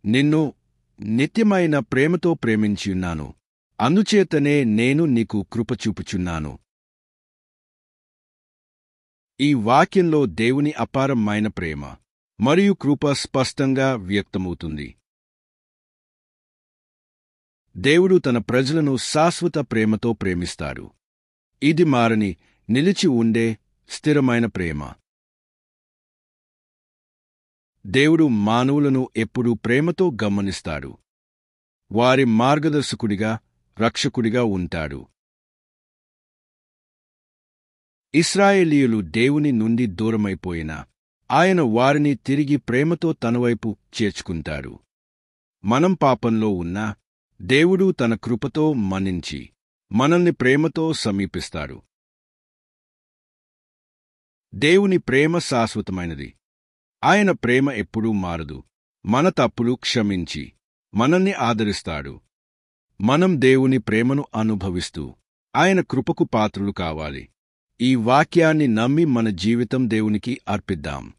నిన్ను నిత్యమైన ప్రేమతో ప్రేమించియున్నాను. అందుచేతనే నేను నీకు కృప చూపుచున్నాను. ఈ వాక్యంలో దేవుని అపారమైన ప్రేమ మరియు కృప స్పష్టంగా వ్యక్తమవుతుంది. దేవుడు తన ప్రజలను శాశ్వత ప్రేమతో ప్రేమిస్తాడు. ఇది మారని, నిలిచి ఉండే, స్థిరమైన ప్రేమ. దేవుడు మానవులను ఎప్పుడూ ప్రేమతో గమనిస్తాడు. వారి మార్గదర్శకుడిగా, రక్షకుడిగా ఉంటాడు. ఇశ్రాయేలీయులు దేవుని నుండి దూరమైపోయినా ఆయన వారిని తిరిగి ప్రేమతో తనవైపు చేర్చుకుంటాడు. మనం పాపంలో ఉన్నా దేవుడు తన కృపతో మన్నించి మనల్ని ప్రేమతో సమీపిస్తాడు. దేవుని ప్రేమ శాశ్వతమైనది. ఆయన ప్రేమ ఎప్పుడూ మారదు. మన తప్పులు క్షమించి మనల్ని ఆదరిస్తాడు. మనం దేవుని ప్రేమను అనుభవిస్తూ ఆయన కృపకు పాత్రులు కావాలి. ఈ వాక్యాన్ని నమ్మి మన జీవితం దేవునికి అర్పిద్దాం.